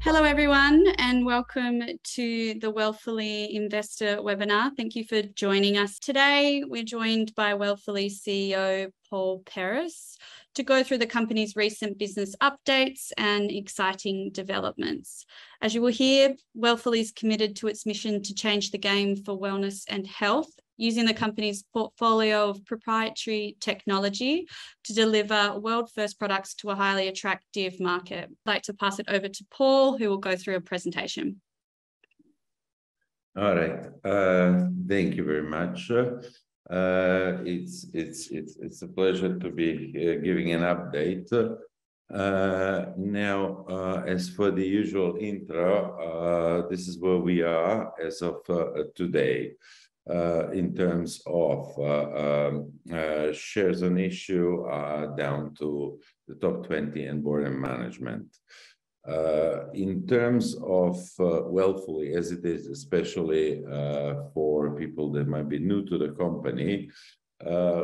Hello everyone and welcome to the Wellfully Investor webinar. Thank you for joining us. Today we're joined by Wellfully CEO Paul Perris to go through the company's recent business updates and exciting developments. As you will hear, Wellfully is committed to its mission to change the game for wellness and health, using the company's portfolio of proprietary technology to deliver world-first products to a highly attractive market. I'd like to pass it over to Paul, who will go through a presentation. All right. Thank you very much. It's a pleasure to be giving an update. Now, as for the usual intro, this is where we are as of today. In terms of shares on issue down to the top 20 and board and management. In terms of Wellfully, as it is, especially for people that might be new to the company,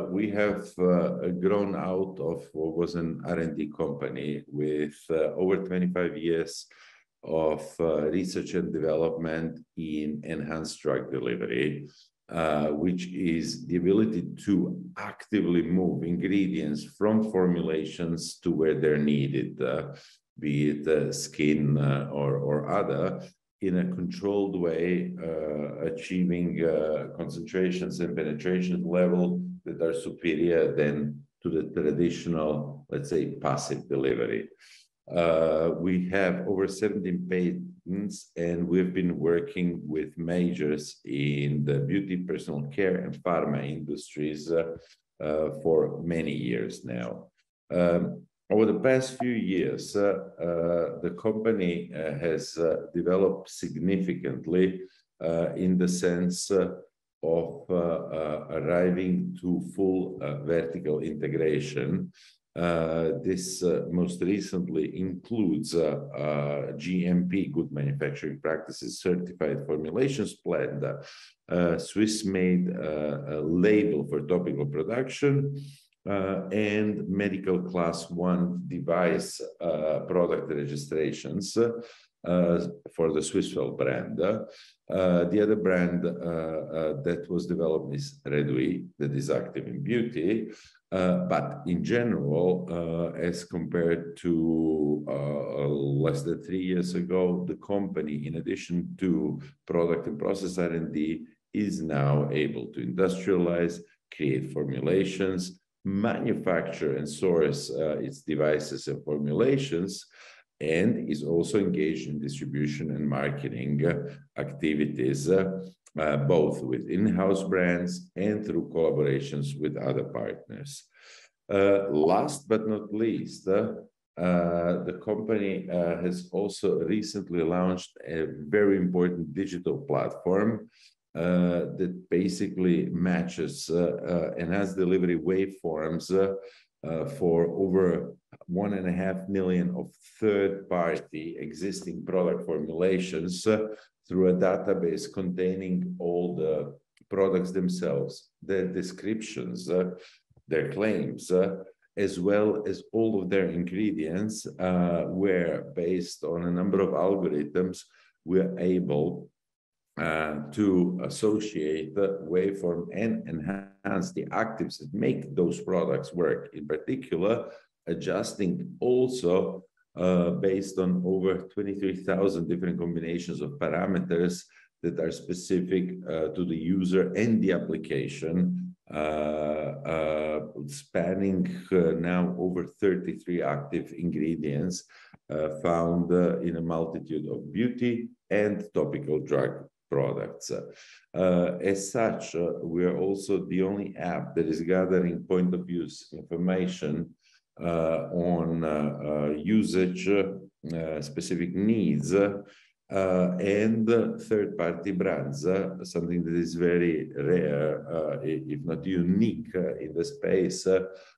we have grown out of what was an R&D company with over 25 years of research and development in enhanced drug delivery. Which is the ability to actively move ingredients from formulations to where they're needed, be it skin or other, in a controlled way, achieving concentrations and penetration level that are superior than to the traditional, let's say, passive delivery. We have over 17 patents, and we've been working with majors in the beauty, personal care, and pharma industries for many years now. Over the past few years, the company has developed significantly in the sense of arriving to full vertical integration. This most recently includes GMP, Good Manufacturing Practices, certified formulations blend, Swiss-made label for topical production, and medical class 1 device product registrations for the Swisswell brand. The other brand that was developed is Redui, that is active in beauty. But in general, as compared to less than 3 years ago, the company, in addition to product and process R&D, is now able to industrialize, create formulations, manufacture and source its devices and formulations, and is also engaged in distribution and marketing activities, both with in-house brands and through collaborations with other partners. Last but not least, the company has also recently launched a very important digital platform that basically matches enhanced delivery waveforms for over 1.5 million of third-party existing product formulations through a database containing all the products themselves, their descriptions, their claims, as well as all of their ingredients, where, based on a number of algorithms, we're able to associate the waveform and enhance the actives that make those products work. In particular, adjusting also based on over 23,000 different combinations of parameters that are specific to the user and the application, spanning now over 33 active ingredients found in a multitude of beauty and topical drug products. As such, we are also the only app that is gathering point of use information on usage, specific needs, and third-party brands, something that is very rare, if not unique, in the space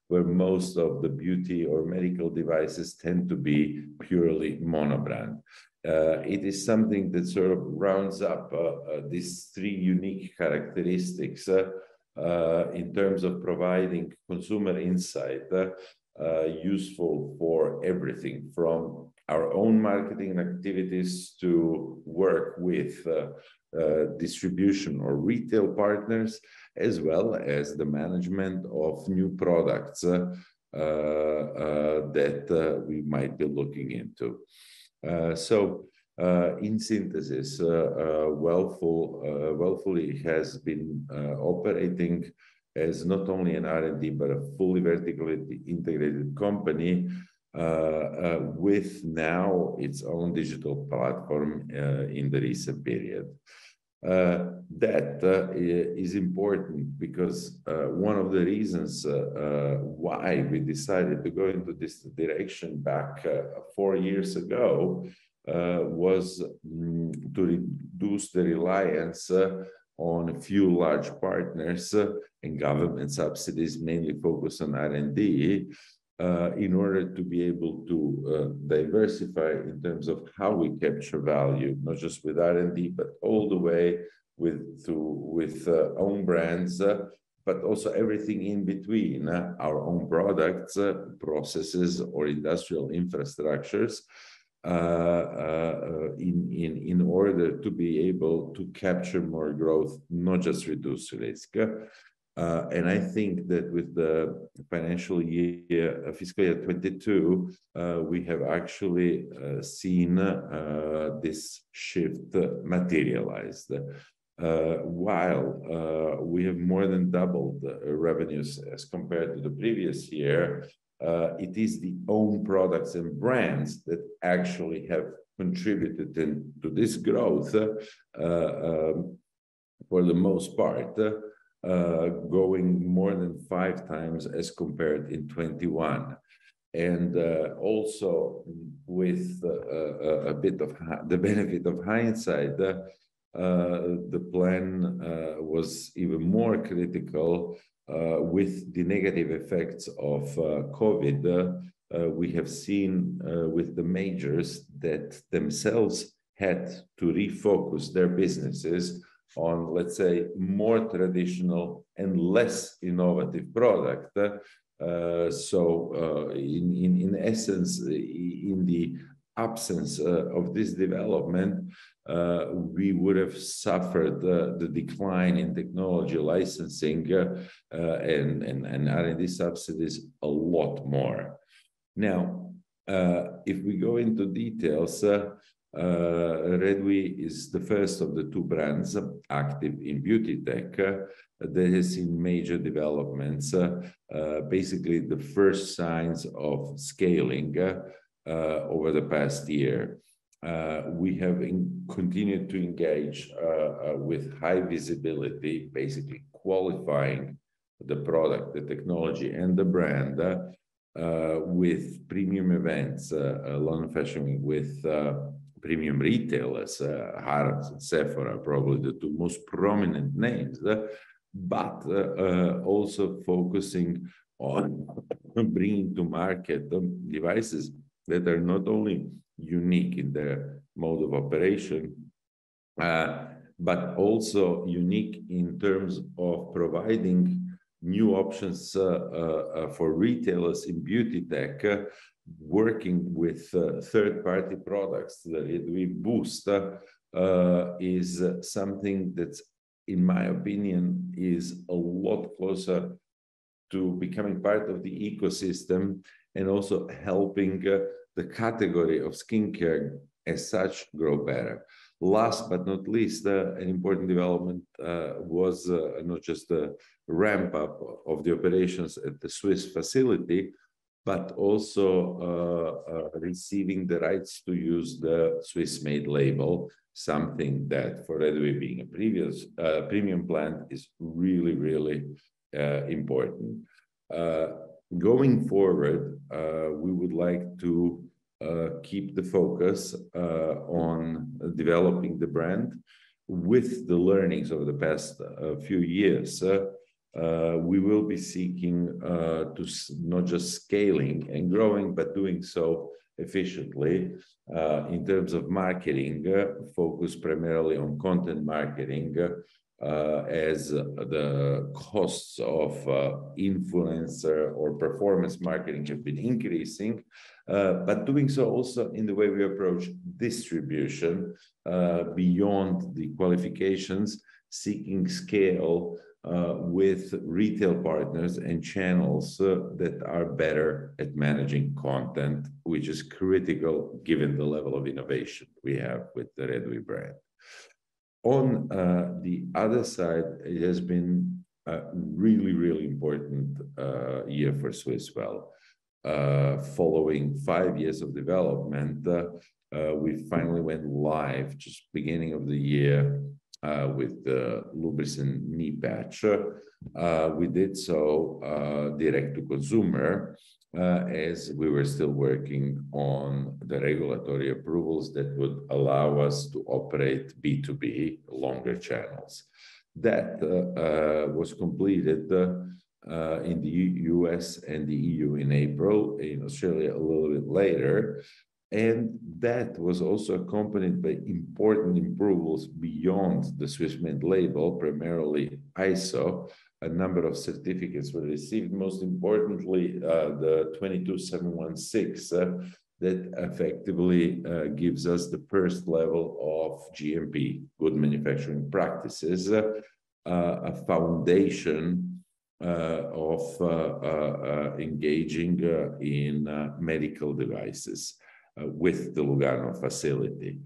where most of the beauty or medical devices tend to be purely monobrand. It is something that sort of rounds up these three unique characteristics in terms of providing consumer insight useful for everything from our own marketing activities to work with distribution or retail partners, as well as the management of new products that we might be looking into. In synthesis, Wellfully has been operating as not only an R&D, but a fully vertically integrated company with now its own digital platform in the recent period. That is important because one of the reasons why we decided to go into this direction back 4 years ago was to reduce the reliance on a few large partners and government subsidies, mainly focused on R&D, in order to be able to diversify in terms of how we capture value, not just with R&D, but all the way with own brands, but also everything in between, our own products, processes, or industrial infrastructures, in order to be able to capture more growth, not just reduce risk. And I think that with the financial year, fiscal year 22, we have actually seen this shift materialized. While we have more than doubled revenues as compared to the previous year, it is the own products and brands that actually have contributed to this growth for the most part, going more than 5 times as compared in 21. And also with a bit of the benefit of hindsight, the plan was even more critical with the negative effects of COVID. We have seen with the majors that themselves had to refocus their businesses on, let's say, more traditional and less innovative product. In essence, in the absence of this development, we would have suffered the decline in technology licensing and R&D subsidies a lot more. Now, if we go into details, Redwi is the first of the 2 brands active in beauty tech that has seen major developments, basically the first signs of scaling over the past year. We have continued to engage with high visibility, basically qualifying the product, the technology, and the brand with premium events, London Fashion Week, with premium retailers, Harrods and Sephora, probably the 2 most prominent names, but also focusing on bringing to market devices that are not only unique in their mode of operation, but also unique in terms of providing new options for retailers in beauty tech, working with third-party products. The Redwi Boost is something that's, in my opinion, is a lot closer to becoming part of the ecosystem and also helping the category of skincare as such grow better. Last but not least, an important development was not just the ramp up of the operations at the Swiss facility, but also receiving the rights to use the Swiss-made label, something that for Redwi being a previous premium plant is really, really important. Going forward, we would like to keep the focus on developing the brand with the learnings over the past few years. We will be seeking to not just scaling and growing, but doing so efficiently in terms of marketing, focus primarily on content marketing, as the costs of influencer or performance marketing have been increasing, but doing so also in the way we approach distribution beyond the qualifications, seeking scale with retail partners and channels that are better at managing content, which is critical given the level of innovation we have with the Redwi brand. On the other side, it has been a really, really important year for Swisswell. Following 5 years of development, we finally went live just beginning of the year with the lubricant knee patch. We did so direct to consumer, as we were still working on the regulatory approvals that would allow us to operate B2B longer channels. That was completed in the US and the EU in April, in Australia a little bit later. And that was also accompanied by important approvals beyond the Swissmade label, primarily ISO. A number of certificates were received, most importantly, the 22716 that effectively gives us the first level of GMP, good manufacturing practices, a foundation of engaging in medical devices with the Lugano facility.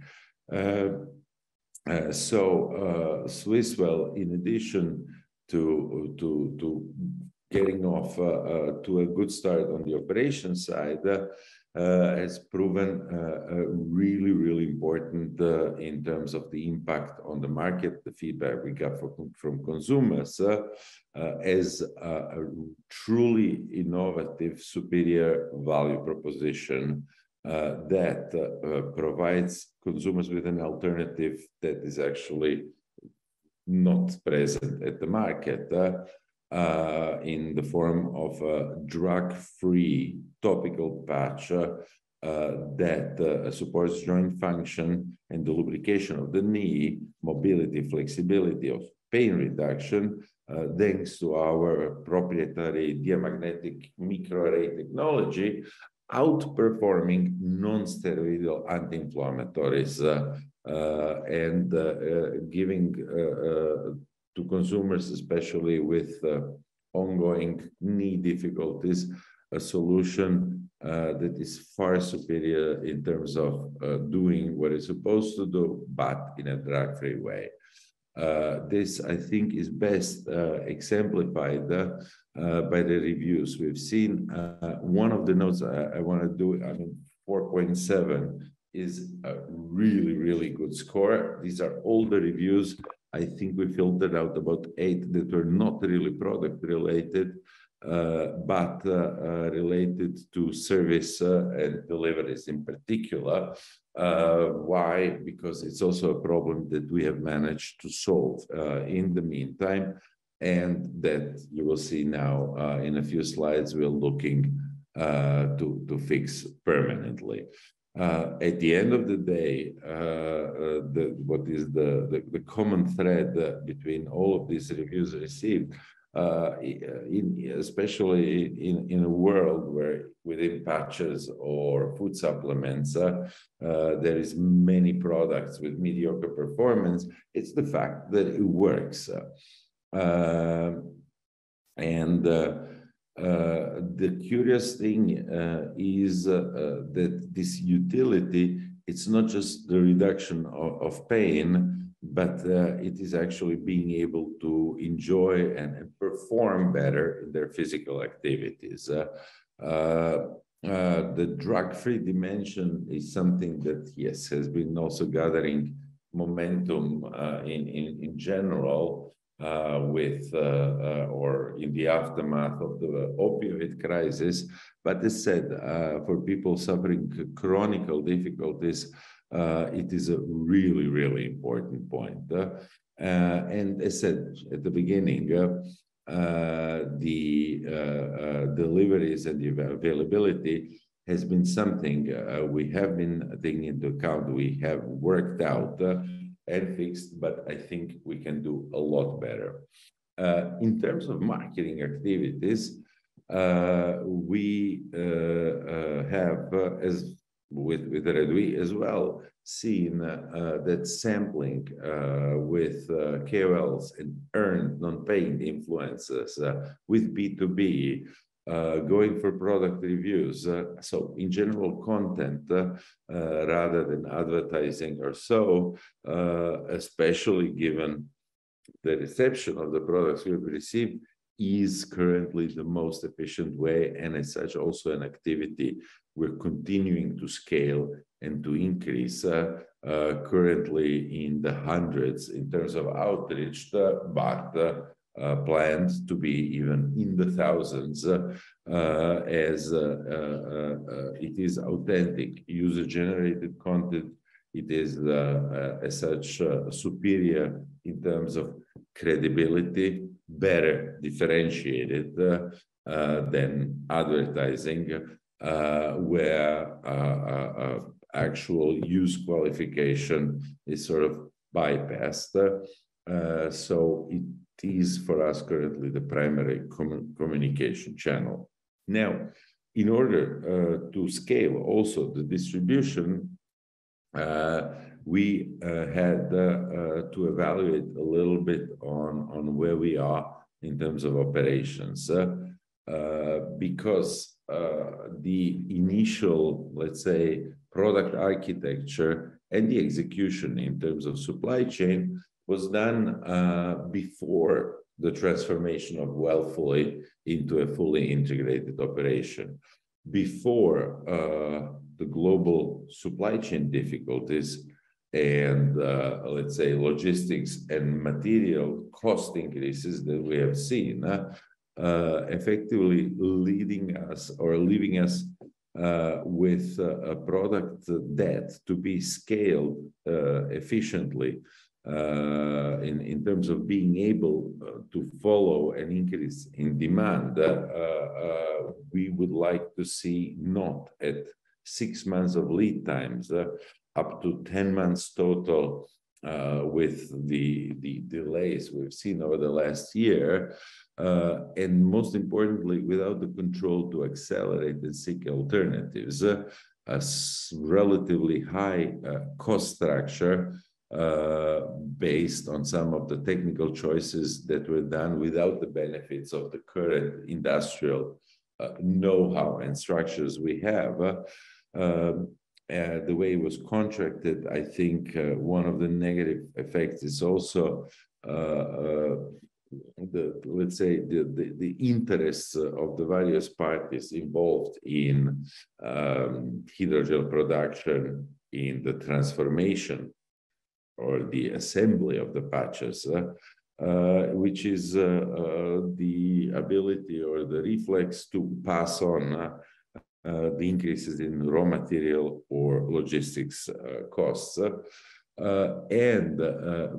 Swisswell, in addition to getting off to a good start on the operation side, has proven really, really important in terms of the impact on the market, the feedback we got from consumers, as a truly innovative, superior value proposition that provides consumers with an alternative that is actually not present at the market in the form of a drug-free topical patch that supports joint function and the lubrication of the knee, mobility, flexibility, of pain reduction, thanks to our proprietary diamagnetic microarray technology, outperforming non-steroidal anti-inflammatories and giving to consumers, especially with ongoing knee difficulties, a solution that is far superior in terms of doing what it's supposed to do, but in a drug-free way. This, I think, is best exemplified by the reviews we've seen. One of the notes I want to do, 4.7 is a really, really good score. These are all the reviews. I think we filtered out about 8 that were not really product related, but related to service and deliveries in particular. Why? Because it's also a problem that we have managed to solve in the meantime, and that you will see now in a few slides we're looking to fix permanently. At the end of the day, what is the common thread between all of these reviews received, especially in a world where within patches or food supplements there is many products with mediocre performance, it's the fact that it works. The curious thing is that this utility, it's not just the reduction of pain, but it is actually being able to enjoy and perform better in their physical activities. The drug-free dimension is something that, yes, has been also gathering momentum in general, with or in the aftermath of the opioid crisis. But as said, for people suffering chronic difficulties, it is a really, really important point. And as said at the beginning, the deliveries and the availability has been something we have been taking into account, we have worked out, and fixed, but I think we can do a lot better. In terms of marketing activities, we have, as with Redwi as well, seen that sampling with KOLs and earned non-paying influencers with B2B, going for product reviews. So in general content, rather than advertising or so, especially given the reception of the products we've received, is currently the most efficient way, and as such also an activity we're continuing to scale and to increase, currently in the hundreds in terms of outreach, but planned to be even in the thousands, as it is authentic, user-generated content. It is, as such, superior in terms of credibility, better differentiated than advertising, where actual use qualification is sort of bypassed. So it is for us currently the primary communication channel. Now, in order to scale also the distribution, we had to evaluate a little bit on where we are in terms of operations, because the initial, let's say, product architecture and the execution in terms of supply chain was done before the transformation of Wellfully into a fully integrated operation. Before the global supply chain difficulties and, let's say, logistics and material cost increases that we have seen, effectively leading us or leaving us with a product that to be scaled efficiently in terms of being able to follow an increase in demand, we would like to see not at 6 months of lead times, up to 10 months total, with the delays we've seen over the last year, and most importantly, without the control to accelerate and seek alternatives, a relatively high cost structure based on some of the technical choices that were done without the benefits of the current industrial know-how and structures we have. The way it was contracted, I think one of the negative effects is also let's say the interests of the various parties involved in hydrogel production, in the transformation or the assembly of the patches, which is the ability or the reflex to pass on the increases in raw material or logistics costs. And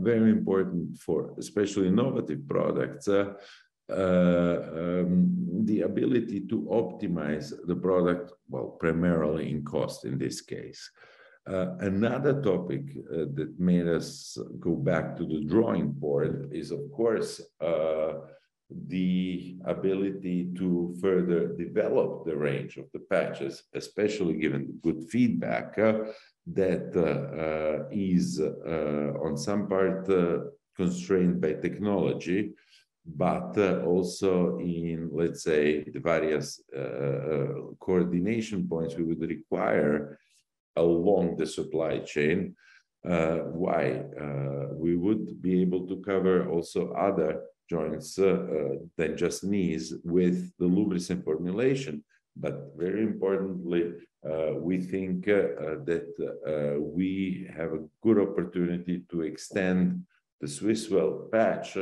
very important for especially innovative products, the ability to optimize the product, well, primarily in cost in this case. Another topic that made us go back to the drawing board is, of course, the ability to further develop the range of the patches, especially given the good feedback that is on some part constrained by technology, but also in, let's say, the various coordination points we would require along the supply chain. Why? We would be able to cover also other joints than just knees with the lubricant formulation. But very importantly, we think that we have a good opportunity to extend the Swisswell patch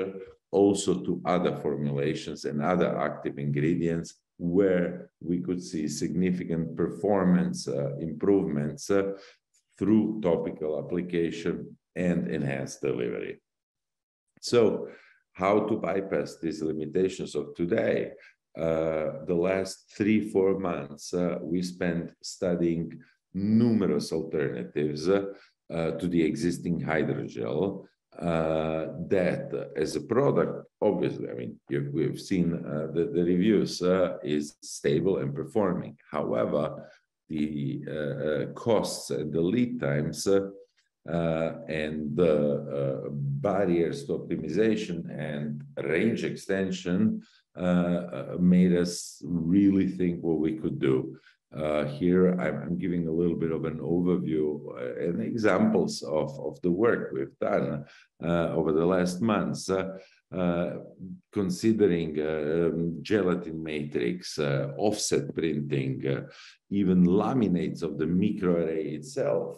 also to other formulations and other active ingredients where we could see significant performance improvements through topical application and enhanced delivery. So how to bypass these limitations of today? The last 3-4 months, we spent studying numerous alternatives to the existing hydrogel. That as a product, obviously, I mean, we've seen the reviews, is stable and performing. However, the costs and the lead times and the barriers to optimization and range extension made us really think what we could do. Here, I'm giving a little bit of an overview and examples of the work we've done over the last months, considering gelatin matrix, offset printing, even laminates of the microarray itself,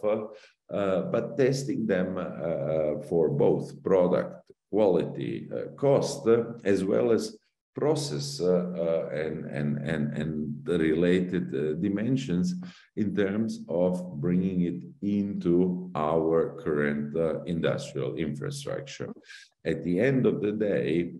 but testing them for both product quality, cost, as well as process and the related dimensions in terms of bringing it into our current industrial infrastructure. At the end of the day,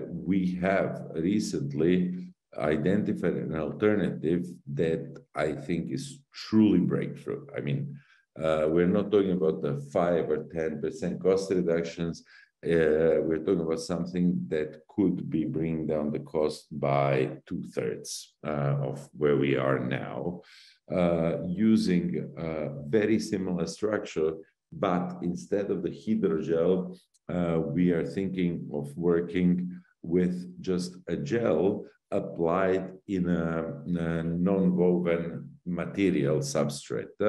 we have recently identified an alternative that I think is truly breakthrough. I mean, we're not talking about the 5 or 10% cost reductions. We're talking about something that could be bringing down the cost by 2/3 of where we are now, using a very similar structure, but instead of the hydrogel, we are thinking of working with just a gel applied in a non-woven material substrate,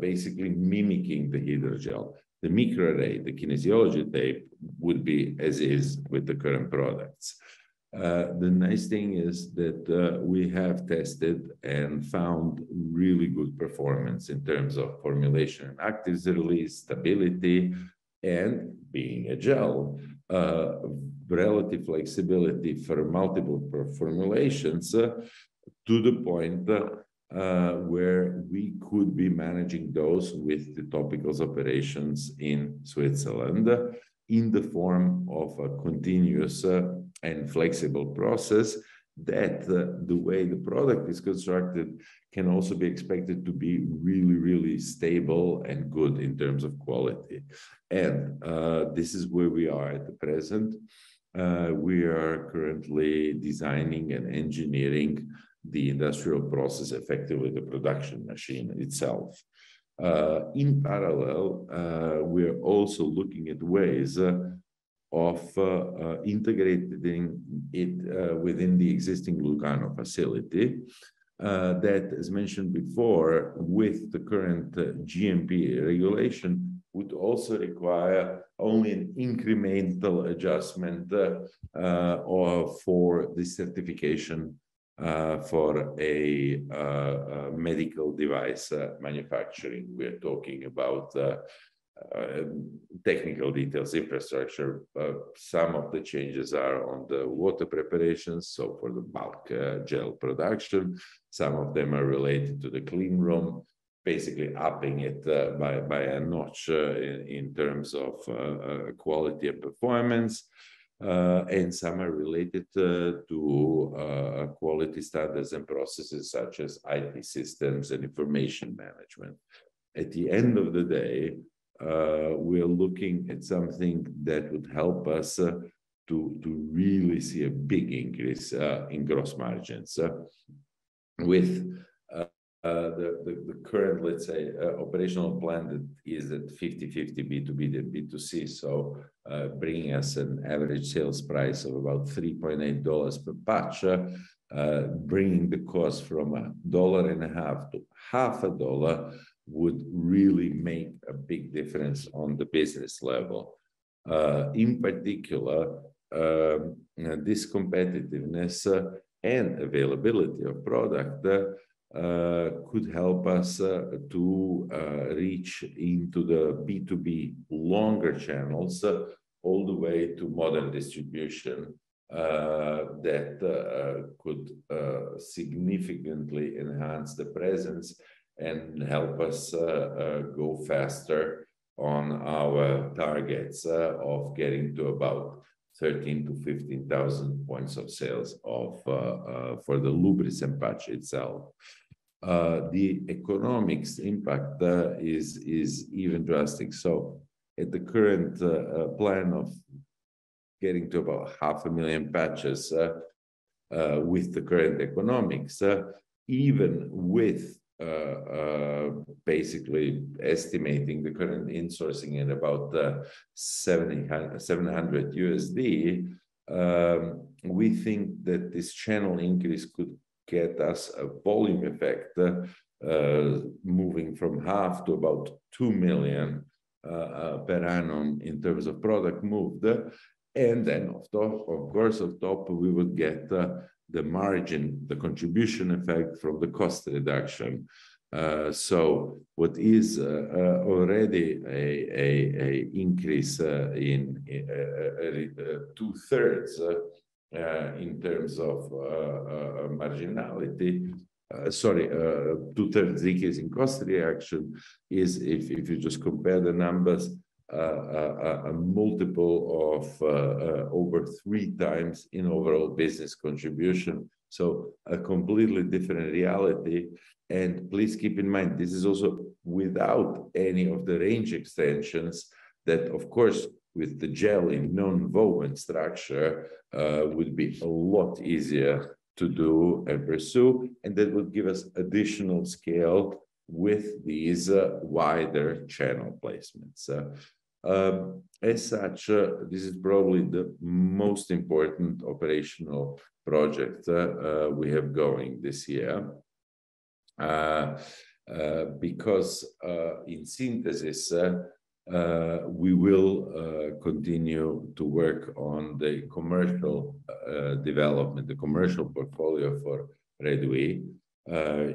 basically mimicking the hydrogel. The microarray, the kinesiology tape, would be as is with the current products. The nice thing is that we have tested and found really good performance in terms of formulation and active release, stability, and being a gel, relative flexibility for multiple formulations to the point where we could be managing those with the topicals operations in Switzerland in the form of a continuous and flexible process that the way the product is constructed can also be expected to be really, really stable and good in terms of quality. And this is where we are at the present. We are currently designing and engineering the industrial process, effectively the production machine itself. In parallel, we're also looking at ways of integrating it within the existing Lugano facility that, as mentioned before, with the current GMP regulation, would also require only an incremental adjustment or for the certification for a medical device manufacturing. We're talking about technical details, infrastructure. Some of the changes are on the water preparations, so for the bulk gel production. Some of them are related to the clean room, basically upping it by a notch in terms of quality and performance. And some are related to quality standards and processes such as IT systems and information management. At the end of the day, we're looking at something that would help us to really see a big increase in gross margins with the current, let's say, operational plan that is at 50-50 B2B and B2C. So bringing us an average sales price of about $3.8 per patch, bringing the cost from $1.50 to $0.50 would really make a big difference on the business level. In particular, this competitiveness and availability of product could help us to reach into the B2B longer channels all the way to modern distribution that could significantly enhance the presence and help us go faster on our targets of getting to about 13,000 to 15,000 points of sales of for the lubricant patch itself. the economics impact is even drastic. So at the current plan of getting to about 500,000 patches with the current economics, even with basically estimating the current insourcing at about 700 USD, we think that this channel increase could get us a volume effect, moving from half to about 2 million per annum in terms of product moved. And then, of course, on top, we would get the margin, the contribution effect from the cost reduction. So what is already a increase in 2/3 in terms of marginality, 2/3 decrease in cost reaction is, if you just compare the numbers, a multiple of over 3 times in overall business contribution. So a completely different reality. And please keep in mind, this is also without any of the range extensions that, of course, with the gel in non-woven structure would be a lot easier to do and pursue. And that would give us additional scale with these wider channel placements. As such, this is probably the most important operational project we have going this year, because in synthesis, we will continue to work on the commercial development, the commercial portfolio for Redui,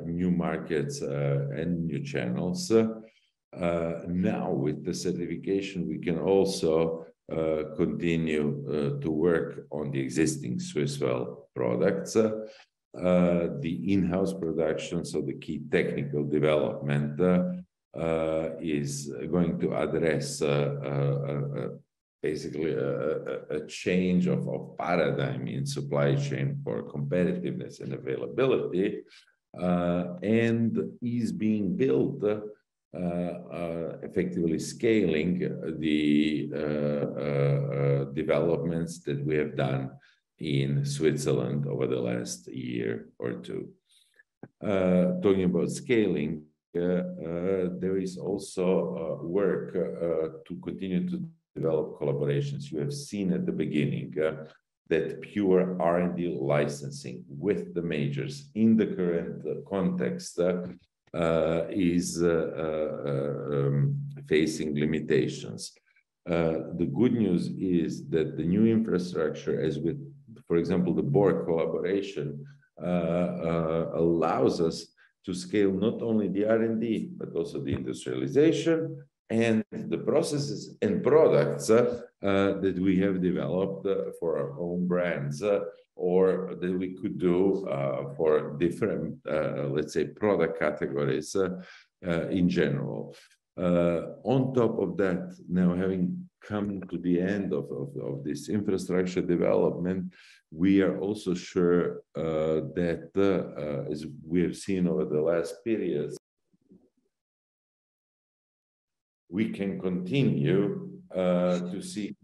new markets and new channels. Now, with the certification, we can also continue to work on the existing Swisswell products, the in-house production. So the key technical development is going to address basically a change of paradigm in supply chain for competitiveness and availability, and is being built, effectively scaling the developments that we have done in Switzerland over the last year or two. Talking about scaling, there is also work to continue to develop collaborations. You have seen at the beginning that pure R&D licensing with the majors in the current context is facing limitations. The good news is that the new infrastructure, as with, for example, the board collaboration, allows us to scale not only the R&D, but also the industrialization and the processes and products that we have developed for our own brands, or that we could do for different, let's say, product categories in general. On top of that, now having come to the end of this infrastructure development, we are also sure that, as we have seen over the last periods, we can continue to seek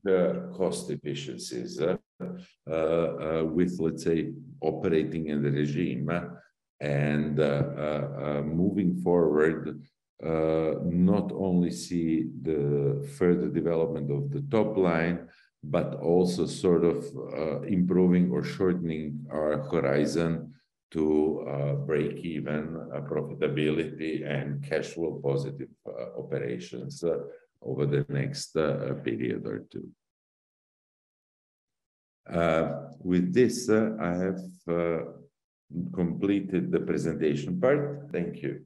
cost efficiencies with, let's say, operating in the regime and moving forward, not only see the further development of the top line, but also sort of improving or shortening our horizon to break even profitability and cash flow positive operations over the next period or two. With this, I have completed the presentation part. Thank you.